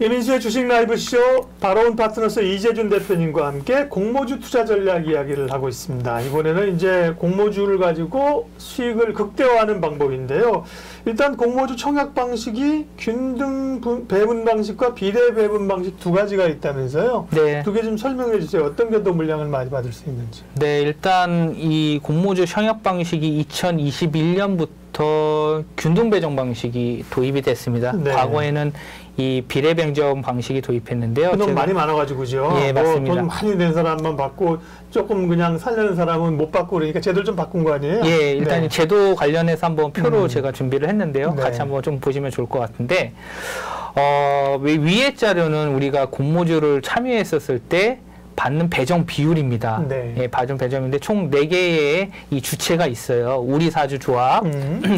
이민수의 주식 라이브쇼 바로운 파트너스 이재준 대표님과 함께 공모주 투자 전략 이야기를 하고 있습니다. 이번에는 이제 공모주를 가지고 수익을 극대화하는 방법인데요. 일단 공모주 청약 방식이 균등 배분 방식과 비례 배분 방식 두 가지가 있다면서요. 네. 두 개 좀 설명해 주세요. 어떤 게 더 물량을 많이 받을 수 있는지. 네, 일단 이 공모주 청약 방식이 2021년부터 균등 배정 방식이 도입이 됐습니다. 네. 과거에는 이 비례 배정 방식이 도입했는데요. 돈 많이 많아가지고죠. 예, 맞습니다. 돈 많이 낸 사람만 받고 조금 그냥 살려는 사람은 못 받고 그러니까 제도를 좀 바꾼 거 아니에요? 예, 일단 네. 제도 관련해서 한번 표로 제가 준비를 했는데요. 네. 같이 한번 좀 보시면 좋을 것 같은데, 위에 자료는 우리가 공모주를 참여했었을 때 받는 배정 비율입니다. 네. 예, 받은 배정인데 총 4개의 이 주체가 있어요. 우리사주 조합,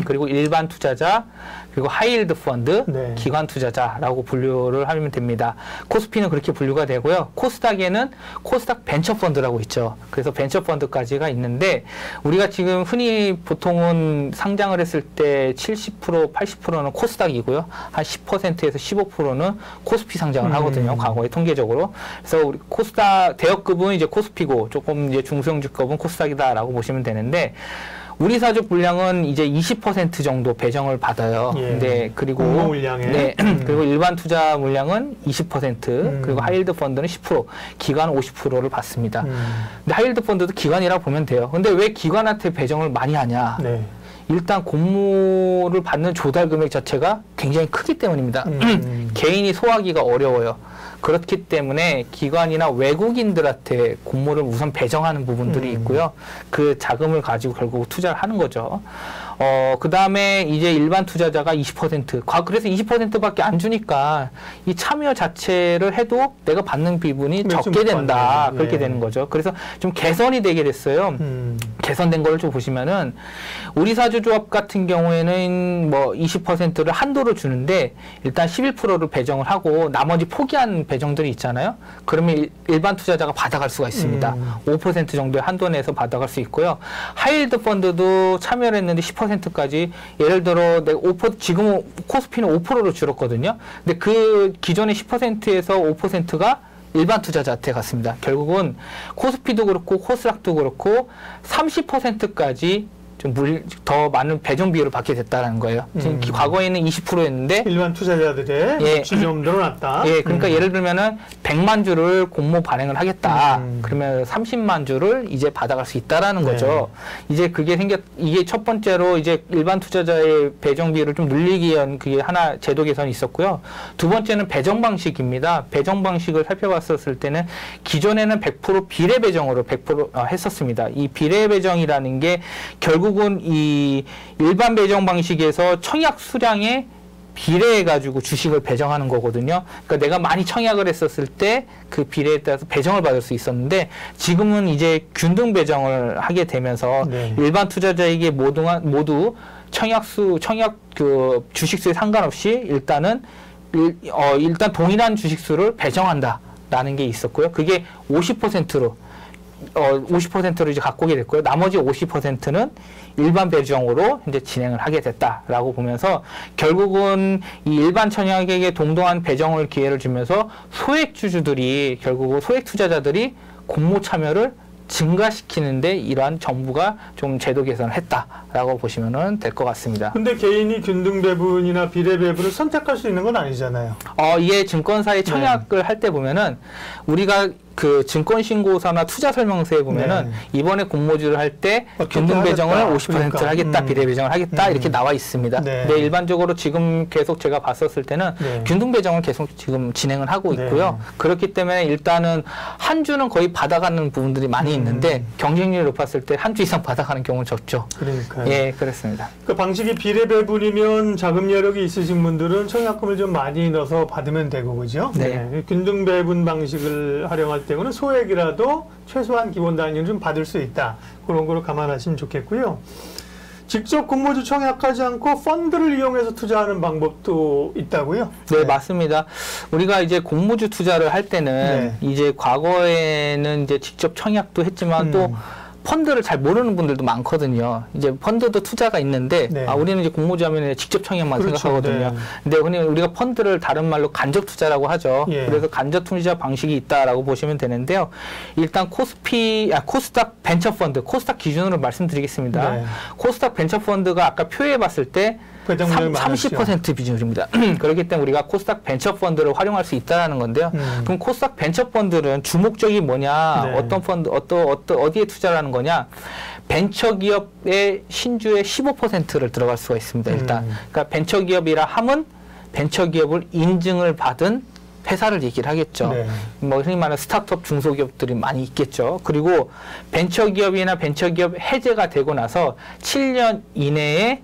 그리고 일반 투자자, 그리고 하이힐드 펀드, 네. 기관 투자자라고 분류를 하면 됩니다. 코스피는 그렇게 분류가 되고요. 코스닥에는 코스닥 벤처 펀드라고 있죠. 그래서 벤처 펀드까지가 있는데 우리가 지금 흔히 보통은 상장을 했을 때 70%, 80%는 코스닥이고요. 한 10%에서 15%는 코스피 상장을 하거든요. 과거에 통계적으로. 그래서 우리 코스닥 대역급은 이제 코스피고 조금 이제 중소형주급은 코스닥이다라고 보시면 되는데 우리사주 물량은 이제 20% 정도 배정을 받아요. 예. 근데 그리고 공모 물량에 네, 그리고 일반 투자 물량은 20%, 그리고 하이힐드 펀드는 10%, 기관 50%를 받습니다. 근데 하이힐드 펀드도 기관이라고 보면 돼요. 근데 왜 기관한테 배정을 많이 하냐? 네. 일단 공모를 받는 조달 금액 자체가 굉장히 크기 때문입니다. 개인이 소화하기가 어려워요. 그렇기 때문에 기관이나 외국인들한테 공모를 우선 배정하는 부분들이 있고요. 그 자금을 가지고 결국 투자를 하는 거죠. 그 다음에 이제 일반 투자자가 20%. 그래서 20%밖에 안 주니까 이 참여 자체를 해도 내가 받는 비분이 적게 된다. 그렇게 되는 거죠. 그래서 좀 개선이 되게 됐어요. 개선된 걸 좀 보시면은 우리사주조합 같은 경우에는 뭐 20%를 한도로 주는데 일단 11%를 배정을 하고 나머지 포기한 배정들이 있잖아요. 그러면 일반 투자자가 받아갈 수가 있습니다. 5% 정도의 한도 내에서 받아갈 수 있고요. 하이힐드 펀드도 참여를 했는데 10%까지 예를 들어 내가 5% 지금 코스피는 5%로 줄었거든요. 근데 그 기존의 10%에서 5%가 일반 투자자한테 갔습니다. 결국은 코스피도 그렇고 코스닥도 그렇고 30%까지 좀 더 많은 배정 비율을 받게 됐다는 거예요. 지금 과거에는 20%였는데 일반 투자자들의 몫이 좀 늘어났다. 예, 그러니까 예를 들면은 100만 주를 공모 발행을 하겠다. 그러면 30만 주를 이제 받아갈 수 있다라는 거죠. 이제 그게 이게 첫 번째로 이제 일반 투자자의 배정 비율을 좀 늘리기 위한 그게 하나 제도 개선이 있었고요. 두 번째는 배정 방식입니다. 배정 방식을 살펴봤었을 때는 기존에는 100% 비례 배정으로 100% 했었습니다. 이 비례 배정이라는 게 결국은 이 일반 배정 방식에서 청약 수량에 비례해가지고 주식을 배정하는 거거든요. 그러니까 내가 많이 청약을 했었을 때 그 비례에 따라서 배정을 받을 수 있었는데 지금은 이제 균등 배정을 하게 되면서 일반 투자자에게 모두 청약 그 주식수에 상관없이 일단 동일한 주식수를 배정한다라는 게 있었고요. 그게 50%로 50%를 이제 갖고 오게 됐고요. 나머지 50%는 일반 배정으로 이제 진행을 하게 됐다라고 보면서 결국은 이 일반 청약에게 동등한 배정을 기회를 주면서 소액주주들이 결국은 소액 투자자들이 공모 참여를 증가시키는데 이러한 정부가 좀 제도 개선을 했다라고 보시면 될 것 같습니다. 근데 개인이 균등 배분이나 비례 배분을 선택할 수 있는 건 아니잖아요. 이게 증권사의 청약을 할 때 보면은 우리가 그 증권신고서나 투자설명서에 보면은 이번에 공모주를 할 때 균등 배정을 50%를 하겠다, 비례 배정을 하겠다 이렇게 나와 있습니다. 근데 일반적으로 지금 계속 제가 봤었을 때는 균등 배정을 계속 지금 진행을 하고 있고요. 그렇기 때문에 일단은 한 주는 거의 받아가는 부분들이 많이 있는데 경쟁률이 높았을 때 한 주 이상 받아가는 경우는 적죠. 그러니까요. 예, 그렇습니다. 그 방식이 비례 배분이면 자금 여력이 있으신 분들은 청약금을 좀 많이 넣어서 받으면 되고 그죠? 네. 균등 배분 방식을 활용할 때는 소액이라도 최소한 기본 단위는 좀 받을 수 있다. 그런 거를 감안하시면 좋겠고요. 직접 공모주 청약하지 않고 펀드를 이용해서 투자하는 방법도 있다고요? 네, 맞습니다. 우리가 이제 공모주 투자를 할 때는 이제 과거에는 이제 직접 청약도 했지만 또 펀드를 잘 모르는 분들도 많거든요. 이제 펀드도 투자가 있는데 네. 우리는 이제 공모주 하면 직접 청약만 그렇죠. 생각하거든요. 네. 근데 흔히 우리가 펀드를 다른 말로 간접 투자라고 하죠. 예. 그래서 간접 투자 방식이 있다라고 보시면 되는데요. 일단 코스닥 벤처 펀드, 코스닥 기준으로 말씀드리겠습니다. 네. 코스닥 벤처 펀드가 아까 표에 봤을 때 배정률이 30% 비중입니다. 그렇기 때문에 우리가 코스닥 벤처 펀드를 활용할 수 있다는 건데요. 그럼 코스닥 벤처 펀드는 주목적이 뭐냐, 네. 어떤 펀드, 어디에 투자를 하는 거냐, 벤처 기업의 신주의 15%를 들어갈 수가 있습니다. 일단, 그러니까 벤처 기업이라 함은 벤처 기업을 인증을 받은 회사를 얘기를 하겠죠. 네. 뭐 흔히 말하는 스타트업 중소기업들이 많이 있겠죠. 그리고 벤처기업이나 벤처기업 해제가 되고 나서 7년 이내에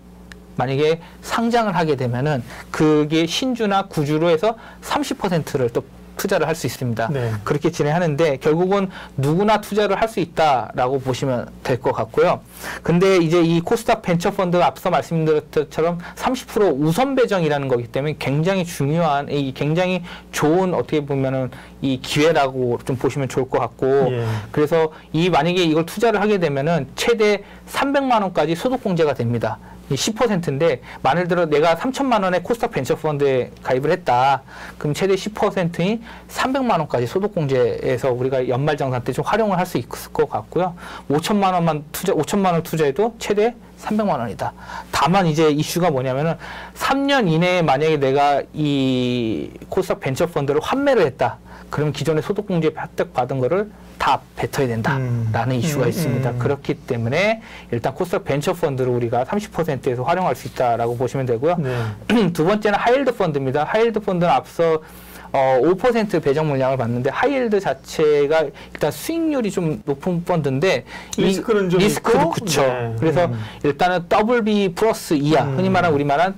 만약에 상장을 하게 되면은 그게 신주나 구주로 해서 30%를 또 투자를 할 수 있습니다. 네. 그렇게 진행하는데 결국은 누구나 투자를 할 수 있다라고 보시면 될 것 같고요. 근데 이제 이 코스닥 벤처 펀드가 앞서 말씀드렸던 것처럼 30% 우선 배정이라는 거기 때문에 굉장히 중요한, 굉장히 좋은 어떻게 보면은 이 기회라고 좀 보시면 좋을 것 같고, 예. 그래서 만약에 이걸 투자를 하게 되면은 최대 300만 원까지 소득공제가 됩니다. 10%인데 만일 들어 내가 3천만 원의 코스닥 벤처 펀드에 가입을 했다. 그럼 최대 10%인 300만 원까지 소득공제에서 우리가 연말정산 때 좀 활용을 할 수 있을 것 같고요. 5천만 원 투자해도 최대 300만 원이다. 다만 이제 이슈가 뭐냐면은 3년 이내에 만약에 내가 이 코스닥 벤처 펀드를 환매를 했다. 그럼 기존에 소득공제 혜택 받은 거를 다 뱉어야 된다라는 이슈가 있습니다. 그렇기 때문에 일단 코스닥 벤처 펀드를 우리가 30%에서 활용할 수 있다라고 보시면 되고요. 네. 두 번째는 하이힐드 펀드입니다. 하이힐드 펀드는 앞서 5% 배정 물량을 받는데 하이힐드 자체가 일단 수익률이 좀 높은 펀드인데 리스크는 좀 리스크도 있고? 그쵸. 네. 그래서 일단은 WB 플러스 이하, 흔히 말하는 우리 말한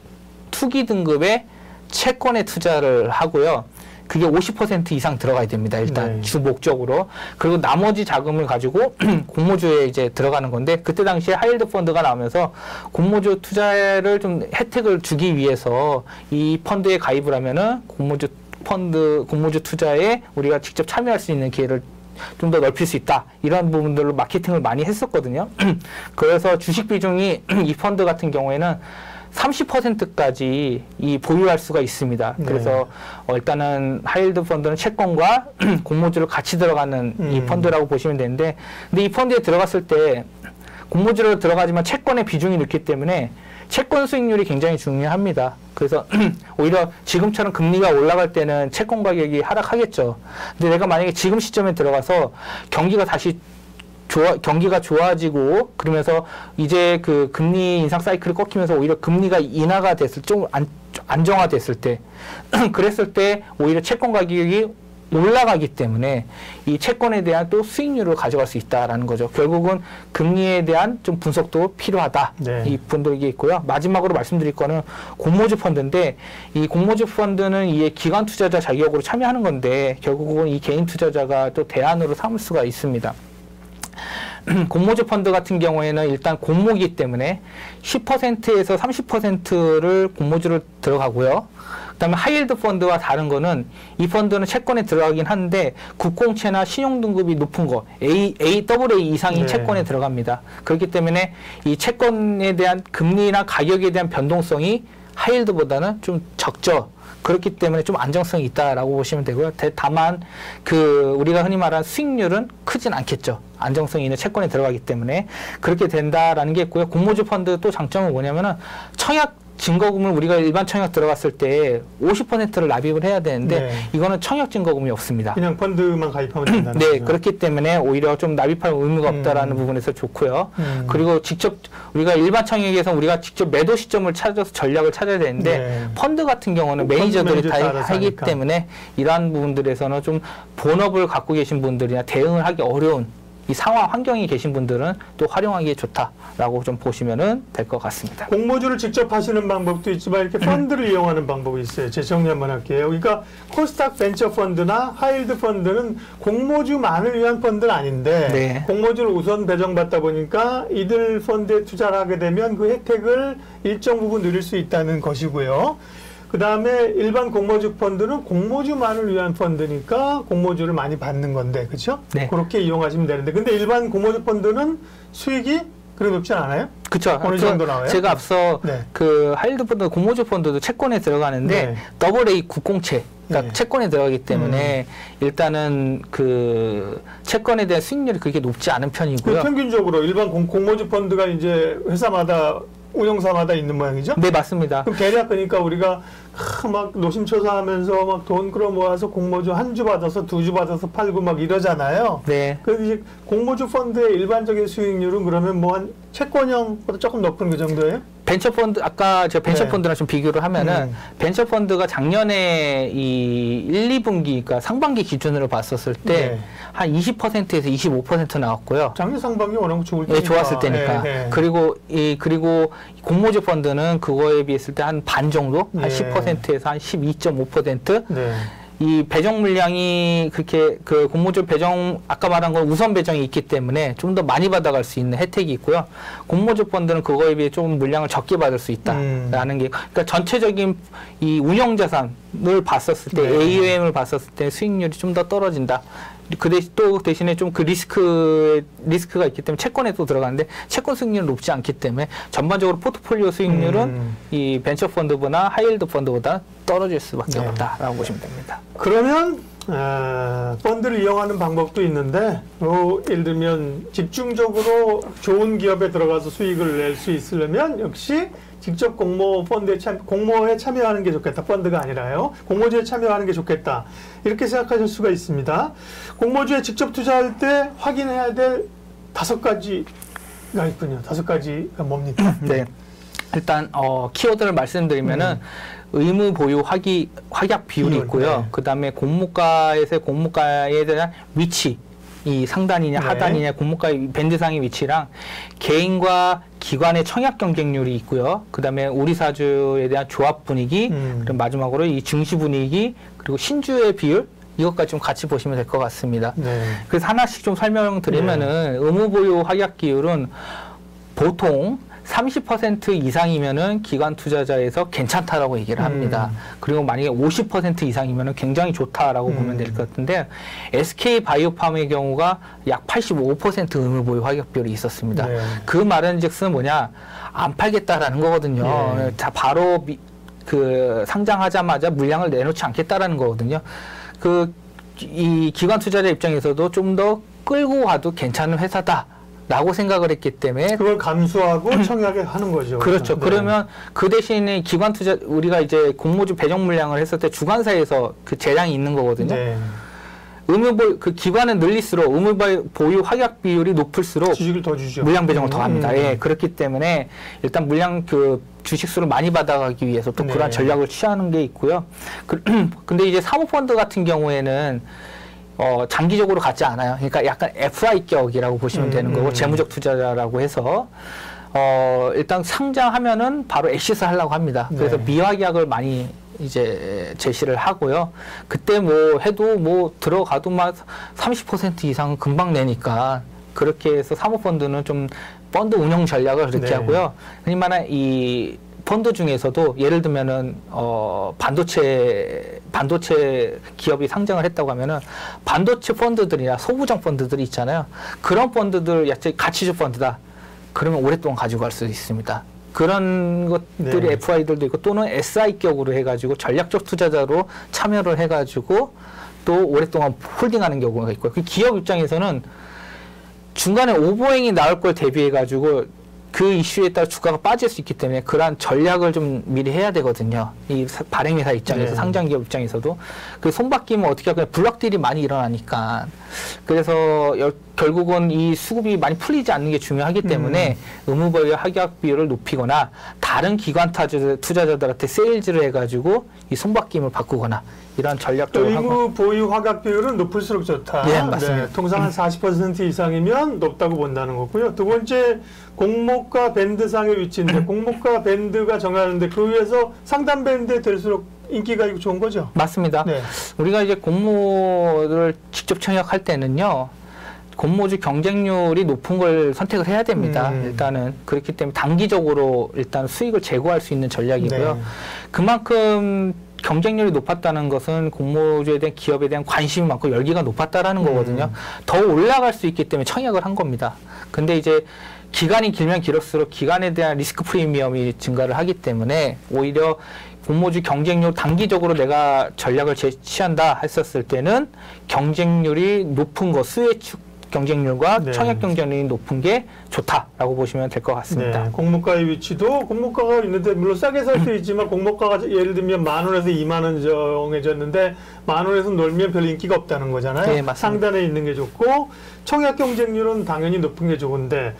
투기 등급의 채권에 투자를 하고요. 그게 50% 이상 들어가야 됩니다. 일단 네. 주 목적으로. 그리고 나머지 자금을 가지고 공모주에 이제 들어가는 건데 그때 당시에 하이힐드 펀드가 나오면서 공모주 투자를 좀 혜택을 주기 위해서 이 펀드에 가입을 하면은 공모주 투자에 우리가 직접 참여할 수 있는 기회를 좀 더 넓힐 수 있다. 이런 부분들로 마케팅을 많이 했었거든요. 그래서 주식 비중이 이 펀드 같은 경우에는 30%까지 보유할 수가 있습니다. 네. 그래서 일단은 하이힐드 펀드는 채권과 공모주를 같이 들어가는 이 펀드라고 보시면 되는데, 근데 이 펀드에 들어갔을 때 공모주로 들어가지만 채권의 비중이 높기 때문에 채권 수익률이 굉장히 중요합니다. 그래서 오히려 지금처럼 금리가 올라갈 때는 채권 가격이 하락하겠죠. 근데 내가 만약에 지금 시점에 들어가서 경기가 좋아지고 그러면서 이제 그 금리 인상 사이클이 꺾이면서 오히려 금리가 인하가 됐을 좀 안정화됐을 때 그랬을 때 오히려 채권 가격이 올라가기 때문에 이 채권에 대한 또 수익률을 가져갈 수 있다라는 거죠. 결국은 금리에 대한 좀 분석도 필요하다. 네. 이 분들이 있고요. 마지막으로 말씀드릴 거는 공모주 펀드인데 이 공모주 펀드는 이 기관 투자자 자격으로 참여하는 건데 결국은 이 개인 투자자가 또 대안으로 삼을 수가 있습니다. 공모주 펀드 같은 경우에는 일단 공모이기 때문에 10%에서 30%를 공모주로 들어가고요. 그다음에 하이힐드 펀드와 다른 거는 이 펀드는 채권에 들어가긴 하는데 국공채나 신용등급이 높은 거 AA 이상인 네. 채권에 들어갑니다. 그렇기 때문에 이 채권에 대한 금리나 가격에 대한 변동성이 하이힐드보다는 좀 적죠. 그렇기 때문에 좀 안정성이 있다라고 보시면 되고요. 다만 우리가 흔히 말하는 수익률은 크진 않겠죠. 안정성이 있는 채권에 들어가기 때문에 그렇게 된다라는 게 있고요. 공모주 펀드 또 장점은 뭐냐면은 청약 증거금을 우리가 일반 청약 들어갔을 때 50%를 납입을 해야 되는데 네. 이거는 청약 증거금이 없습니다. 그냥 펀드만 가입하면 된다는 네, 거죠. 그렇기 때문에 오히려 좀 납입할 의무가 없다라는 부분에서 좋고요. 그리고 직접 우리가 일반 청약에서 우리가 직접 매도 시점을 찾아서 전략을 찾아야 되는데 네. 펀드 같은 경우는 펀드 매니저들이 매니저 다 알아서 하기 하니까. 때문에 이러한 부분들에서는 좀 본업을 갖고 계신 분들이나 대응을 하기 어려운 이 상황 환경에 계신 분들은 또 활용하기에 좋다라고 좀 보시면은 될 것 같습니다. 공모주를 직접 하시는 방법도 있지만 이렇게 펀드를 이용하는 방법이 있어요. 제 정리 한번 할게요. 그러니까 코스닥 벤처 펀드나 하이힐드 펀드는 공모주만을 위한 펀드는 아닌데 네. 공모주를 우선 배정받다 보니까 이들 펀드에 투자를 하게 되면 그 혜택을 일정 부분 누릴 수 있다는 것이고요. 그다음에 일반 공모주 펀드는 공모주만을 위한 펀드니까 공모주를 많이 받는 건데, 그렇죠? 네. 그렇게 이용하시면 되는데, 근데 일반 공모주 펀드는 수익이 그렇게 높지 않아요? 그렇죠. 어느 정도 나와요? 제가 앞서 네. 그 하이힐드 펀드, 공모주 펀드도 채권에 들어가는데 네. AA 국공채, 그러니까 네. 채권에 들어가기 때문에 일단은 그 채권에 대한 수익률이 그렇게 높지 않은 편이고요. 평균적으로 일반 공모주 펀드가 이제 회사마다 운영사마다 있는 모양이죠? 네, 맞습니다. 그럼 대략 그러니까 우리가 막 노심초사하면서 막 돈 끌어 모아서 공모주 한 주 받아서 두 주 받아서 팔고 막 이러잖아요. 네. 그래서 이제 공모주 펀드의 일반적인 수익률은 그러면 뭐 한 채권형보다 조금 높은 그 정도예요? 벤처펀드, 아까 제가 벤처펀드랑 네. 좀 비교를 하면은 벤처펀드가 작년에 이 1, 2분기, 그러니까 상반기 기준으로 봤었을 때 네. 한 20%에서 25% 나왔고요. 작년 상반기 워낙 좋을 때니까. 예, 좋았을 때니까. 네, 네. 그리고 공모주 펀드는 그거에 비했을 때 한 반 정도? 한 네. 10%에서 한 12.5%? 네. 이 배정 물량이 그렇게 그 공모주 배정 아까 말한 건 우선 배정이 있기 때문에 좀 더 많이 받아갈 수 있는 혜택이 있고요. 공모주 펀드는 그거에 비해 조금 물량을 적게 받을 수 있다라는 게, 그러니까 전체적인 이 운용 자산을 봤었을 때, 네. AUM을 봤었을 때 수익률이 좀 더 떨어진다. 또 대신에 좀 그 리스크가 있기 때문에 채권에 또 들어가는데 채권 수익률은 높지 않기 때문에 전반적으로 포트폴리오 수익률은 이 벤처 펀드보다 하이힐드 펀드보다 떨어질 수밖에 네. 없다라고 보시면 됩니다. 그러면 펀드를 이용하는 방법도 있는데 예를 들면 집중적으로 좋은 기업에 들어가서 수익을 낼 수 있으려면 역시 직접 공모에 참여하는 게 좋겠다. 펀드가 아니라요. 공모주에 참여하는 게 좋겠다. 이렇게 생각하실 수가 있습니다. 공모주에 직접 투자할 때 확인해야 될 5가지가 있군요. 5가지가 뭡니까? 네. 일단 키워드를 말씀드리면은 의무 보유 확약 비율이 있고요. 네. 그다음에 공모가에서의 공모가에 대한 위치, 이 상단이냐 네. 하단이냐 공모가의 밴드상의 위치랑 개인과 기관의 청약 경쟁률이 있고요. 그다음에 우리 사주에 대한 조합 분위기, 그리고 마지막으로 이 증시 분위기, 그리고 신주의 비율, 이것까지 좀 같이 보시면 될 것 같습니다. 네. 그래서 하나씩 좀 설명드리면은 의무 보유 확약 비율은 보통 30% 이상이면은 기관 투자자에서 괜찮다라고 얘기를 합니다. 그리고 만약에 50% 이상이면은 굉장히 좋다라고 보면 될 것 같은데 SK 바이오팜의 경우가 약 85% 의무 보유 확약 비율이 있었습니다. 네. 그 말은즉슨 뭐냐, 안 팔겠다라는 거거든요. 네. 자, 바로 그 상장하자마자 물량을 내놓지 않겠다라는 거거든요. 이 기관 투자자 입장에서도 좀 더 끌고 가도 괜찮은 회사다. 라고 생각을 했기 때문에 그걸 감수하고 청약에 하는 거죠. 그렇죠. 네. 그러면 그 대신에 기관 투자, 우리가 이제 공모주 배정 물량을 했을 때 주관사에서 그 재량이 있는 거거든요. 네. 그 기관은 늘릴수록 의무 보유 확약 비율이 높을수록 주식을 더 주죠. 물량 배정을 더 합니다. 예, 그렇기 때문에 일단 물량 주식수를 많이 받아가기 위해서 또 네. 그런 전략을 취하는 게 있고요. 근데 이제 사모펀드 같은 경우에는 장기적으로 갖지 않아요. 그러니까 약간 FI격이라고 보시면 되는 거고, 재무적 투자자라고 해서, 일단 상장하면은 바로 엑시스 하려고 합니다. 그래서 네. 미확약을 많이 이제 제시를 하고요. 그때 뭐 해도 뭐 들어가도 막 30% 이상은 금방 내니까, 그렇게 해서 사모펀드는 좀 펀드 운영 전략을 그렇게 네. 하고요. 흔히 말하는 이 펀드 중에서도 예를 들면은 반도체 기업이 상장을 했다고 하면은 반도체 펀드들이나 소부장 펀드들이 있잖아요. 그런 펀드들 가치주 펀드다. 그러면 오랫동안 가지고 갈 수 있습니다. 그런 것들이 네. FI들도 있고 또는 SI격으로 해가지고 전략적 투자자로 참여를 해가지고 또 오랫동안 홀딩하는 경우가 있고요. 그 기업 입장에서는 중간에 오버행이 나올 걸 대비해가지고 그 이슈에 따라 주가가 빠질 수 있기 때문에 그러한 전략을 좀 미리 해야 되거든요. 이 발행회사 입장에서, 네. 상장기업 입장에서도. 그 손바뀌면 어떻게 하면 블락딜이 많이 일어나니까. 그래서 결국은 이 수급이 많이 풀리지 않는 게 중요하기 때문에 의무보유 확약 비율을 높이거나 다른 기관 투자자들한테 세일즈를 해가지고 이 손바뀜을 바꾸거나 이런 전략적으로 하고. 의무 보유 확약 비율은 높을수록 좋다. 네, 맞습니다. 네, 통상 한 40% 이상이면 높다고 본다는 거고요. 두 번째, 공모가 밴드상의 위치인데 공모가 밴드가 정하는데 그 위에서 상단 밴드에 될수록 인기가 있고 좋은 거죠? 맞습니다. 네. 우리가 이제 공모를 직접 청약할 때는요, 공모주 경쟁률이 높은 걸 선택을 해야 됩니다. 일단은 그렇기 때문에 단기적으로 일단 수익을 제고할 수 있는 전략이고요. 네. 그만큼 경쟁률이 높았다는 것은 공모주에 대한 기업에 대한 관심이 많고 열기가 높았다라는 거거든요. 더 올라갈 수 있기 때문에 청약을 한 겁니다. 근데 이제 기간이 길면 길었을수록 기간에 대한 리스크 프리미엄이 증가를 하기 때문에 오히려 공모주 경쟁률 단기적으로 내가 전략을 취한다 했었을 때는 경쟁률이 높은 거 수혜축 경쟁률과 네. 청약 경쟁률이 높은 게 좋다라고 보시면 될 것 같습니다. 네, 공모가의 위치도 공모가가 있는데 물론 싸게 살 수 있지만 공모가가 예를 들면 10,000원에서 20,000원 정해졌는데 10,000원에서 놀면 별 인기가 없다는 거잖아요. 네, 맞습니다. 상단에 있는 게 좋고 청약 경쟁률은 당연히 높은 게 좋은데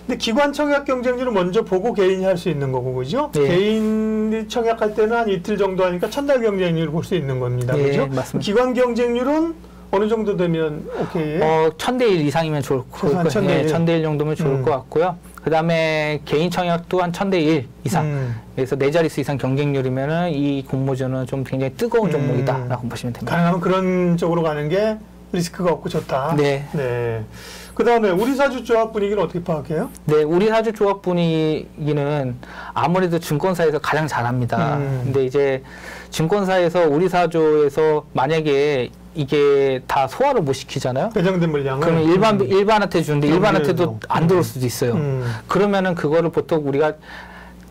근데 기관 청약 경쟁률은 먼저 보고 개인이 할 수 있는 거고 그죠? 네. 개인이 청약할 때는 한 이틀 정도 하니까 첫날 경쟁률을 볼 수 있는 겁니다. 네, 그죠? 맞습니다. 기관 경쟁률은 어느 정도 되면 오케이? 1000대 1 이상이면 좋을 것 같고요. 1000대 1 정도면 좋을 것 같고요. 그 다음에 개인 청약도 한 1000대 1 이상. 그래서 4자릿수 이상 경쟁률이면은 이 공모주는 좀 굉장히 뜨거운 종목이다라고 보시면 됩니다. 가능하면 그런 쪽으로 가는 게 리스크가 없고 좋다. 네. 네. 그 다음에 우리 사주 조합 분위기는 어떻게 파악해요? 네, 우리 사주 조합 분위기는 아무래도 증권사에서 가장 잘합니다. 근데 이제 증권사에서 우리 사주에서 만약에 이게 다 소화를 못 시키잖아요. 배정된 물량을. 그러면 일반한테 주는데 일반한테도 안 들어올 수도 있어요. 그러면은 그거를 보통 우리가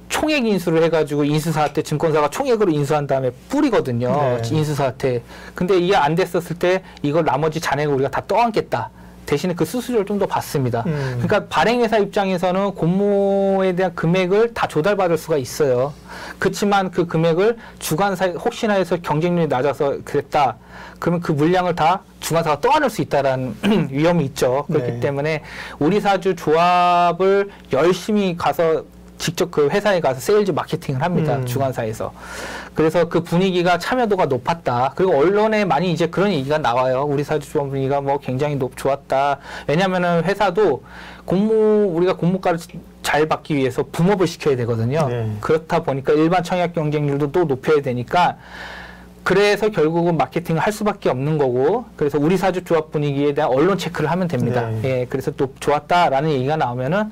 총액 인수를 해가지고 인수사한테 증권사가 총액으로 인수한 다음에 뿌리거든요. 네. 인수사한테. 근데 이게 안 됐었을 때 이걸 나머지 잔액을 우리가 다 떠안겠다. 대신에 그 수수료를 좀 더 받습니다. 그러니까 발행회사 입장에서는 공모에 대한 금액을 다 조달받을 수가 있어요. 그렇지만 그 금액을 주관사 혹시나 해서 경쟁률이 낮아서 그랬다. 그러면 그 물량을 다 주관사가 떠안을 수 있다라는 위험이 있죠. 그렇기 네. 때문에 우리 사주 조합을 열심히 가서 직접 그 회사에 가서 세일즈 마케팅을 합니다. 주관사에서. 그래서 그 분위기가 참여도가 높았다. 그리고 언론에 많이 이제 그런 얘기가 나와요. 우리 사주 조합 분위기가 뭐 굉장히 좋았다. 왜냐면은 회사도 우리가 공모가를 잘 받기 위해서 붐업을 시켜야 되거든요. 네. 그렇다 보니까 일반 청약 경쟁률도 또 높여야 되니까 그래서 결국은 마케팅을 할 수밖에 없는 거고, 그래서 우리 사주 조합 분위기에 대한 언론 체크를 하면 됩니다. 네. 예, 그래서 또 좋았다라는 얘기가 나오면은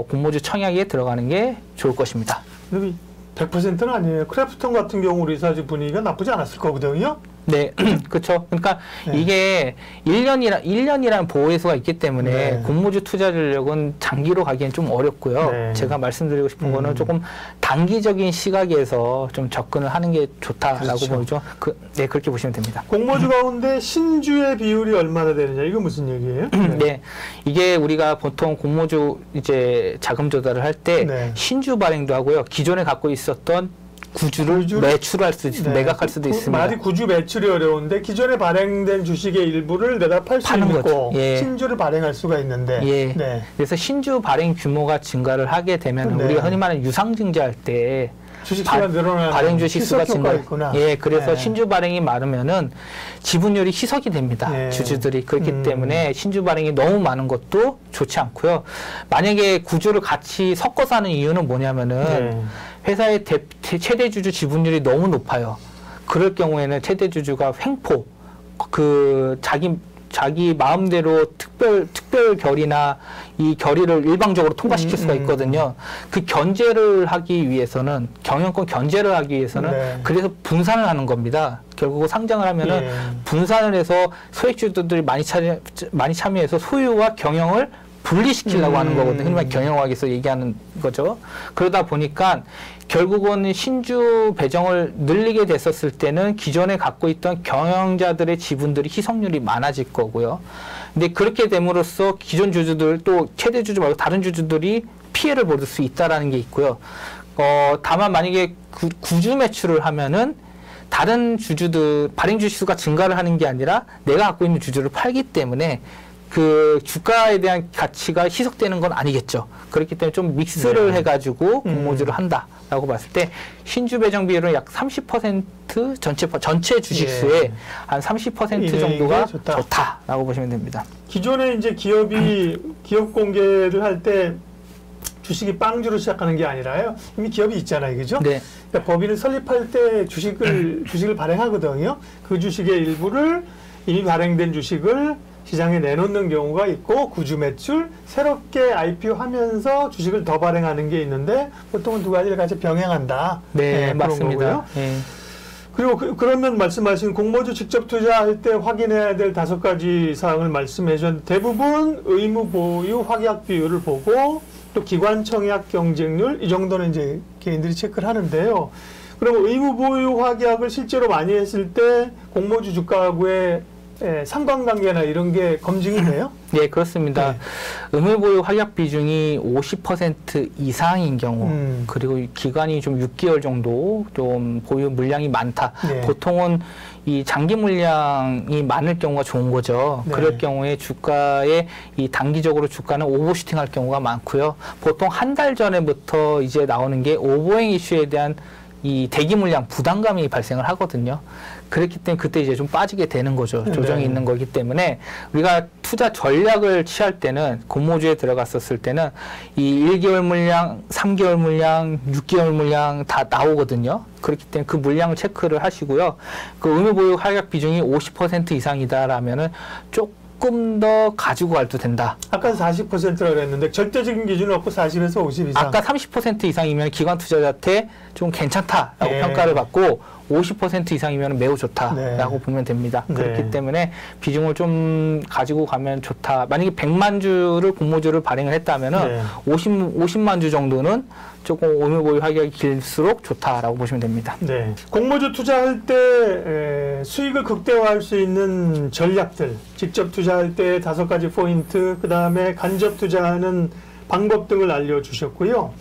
공모주 청약에 들어가는 게 좋을 것입니다. 100%는 아니에요. 크래프톤 같은 경우 우리 사주 분위기가 나쁘지 않았을 거거든요. 네, 그렇죠. 그러니까 네. 이게 1년이라는 보호해소가 있기 때문에 네. 공모주 투자 전략은 장기로 가기엔 좀 어렵고요. 네. 제가 말씀드리고 싶은 거는 조금 단기적인 시각에서 좀 접근을 하는 게 좋다라고 그렇죠. 보죠. 네, 그렇게 보시면 됩니다. 공모주 가운데 신주의 비율이 얼마나 되느냐, 이거 무슨 얘기예요? 네, 이게 우리가 보통 공모주 이제 자금 조달을 할 때 네. 신주 발행도 하고요. 기존에 갖고 있었던 구주를 매출할 수도 있습니다. 네. 매각할 수도 있습니다. 말이 구주 매출이 어려운데 기존에 발행된 주식의 일부를 내다 팔 수 파는 있고 거죠. 예. 신주를 발행할 수가 있는데 예. 네. 그래서 신주 발행 규모가 증가를 하게 되면 네. 우리가 흔히 말하는 유상증자 할 때 주식수가 늘어나는 발행 주식수가 희석효과가 증가. 있구나. 예, 그래서 네. 신주 발행이 많으면은 지분율이 희석이 됩니다. 네. 주주들이 그렇기 때문에 신주 발행이 너무 많은 것도 좋지 않고요. 만약에 구주를 같이 섞어서 하는 이유는 뭐냐면은 네. 회사의 최대 주주 지분율이 너무 높아요. 그럴 경우에는 최대 주주가 횡포, 자기 마음대로 특별 결의나 이 결의를 일방적으로 통과시킬 수가 있거든요. 그 견제를 하기 위해서는, 경영권 견제를 하기 위해서는 네. 그래서 분산을 하는 겁니다. 결국 상장을 하면은 예. 분산을 해서 소액주주들이 많이 참여해서 소유와 경영을 분리시키려고 하는 거거든요. 흔히 말 경영학에서 얘기하는 거죠. 그러다 보니까 결국은 신주 배정을 늘리게 됐었을 때는 기존에 갖고 있던 경영자들의 지분들이 희석률이 많아질 거고요. 근데 그렇게 됨으로써 기존 주주들 또 최대 주주 말고 다른 주주들이 피해를 볼 수 있다라는 게 있고요. 다만 만약에 구주 매출을 하면은 다른 주주들 발행 주식수가 증가를 하는 게 아니라 내가 갖고 있는 주주를 팔기 때문에 그 주가에 대한 가치가 희석되는 건 아니겠죠. 그렇기 때문에 좀 믹스를 해가지고 공모주를 한다라고 봤을 때 신주 배정 비율은 약 30% 전체 주식수의 한 30% 정도가 좋다라고 보시면 됩니다. 기존에 이제 기업이 기업 공개를 할 때 주식이 빵주로 시작하는 게 아니라요. 이미 기업이 있잖아요, 그죠? 네. 그러니까 법인을 설립할 때 주식을 발행하거든요. 그 주식의 일부를 이미 발행된 주식을 시장에 내놓는 경우가 있고 구주 매출, 새롭게 IPO하면서 주식을 더 발행하는 게 있는데 보통은 두 가지를 같이 병행한다. 네, 맞습니다. 네. 그리고 그러면 말씀하신 공모주 직접 투자할 때 확인해야 될 5가지 사항을 말씀해 주셨는데 대부분 의무 보유 확약 비율을 보고 또 기관 청약 경쟁률 이 정도는 이제 개인들이 체크를 하는데요. 그럼 의무 보유 확약을 실제로 많이 했을 때 공모주 주가하고의 상관관계나 이런 게 검증이 돼요? 네, 그렇습니다. 네. 의무 보유 확약 비중이 50% 이상인 경우, 그리고 기간이 좀 6개월 정도 좀 보유 물량이 많다. 네. 보통은 이 장기 물량이 많을 경우가 좋은 거죠. 네. 그럴 경우에 주가에 이 단기적으로 주가는 오버슈팅 할 경우가 많고요. 보통 한 달 전에부터 이제 나오는 게 오버행 이슈에 대한 이 대기 물량 부담감이 발생을 하거든요. 그렇기 때문에 그때 이제 좀 빠지게 되는 거죠. 조정이 네. 있는 거기 때문에 우리가 투자 전략을 취할 때는 공모주에 들어갔었을 때는 이 1개월 물량, 3개월 물량, 6개월 물량 다 나오거든요. 그렇기 때문에 그 물량을 체크를 하시고요. 그 의무 보유 확약 비중이 50% 이상이다라면은 조금 더 가지고 가도 된다. 아까 40%라고 그랬는데 절대적인 기준은 없고 40에서 50 이상. 아까 30% 이상이면 기관 투자자한테 좀 괜찮다라고 네. 평가를 받고 50% 이상이면 매우 좋다라고 네. 보면 됩니다. 네. 그렇기 때문에 비중을 좀 가지고 가면 좋다. 만약에 100만 주를 공모주를 발행을 했다면은 네. 50만 주 정도는 조금 의무 보유 확약이 길수록 좋다라고 보시면 됩니다. 네. 공모주 투자할 때 수익을 극대화할 수 있는 전략들, 직접 투자할 때 5가지 포인트, 그 다음에 간접 투자하는 방법 등을 알려주셨고요.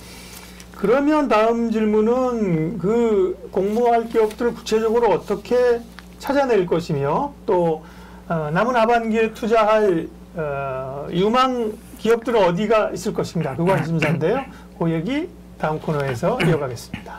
그러면 다음 질문은 그 공모할 기업들을 구체적으로 어떻게 찾아낼 것이며 또 남은 하반기에 투자할 유망 기업들은 어디가 있을 것인가 그 관심사인데요. 그 얘기 다음 코너에서 이어가겠습니다.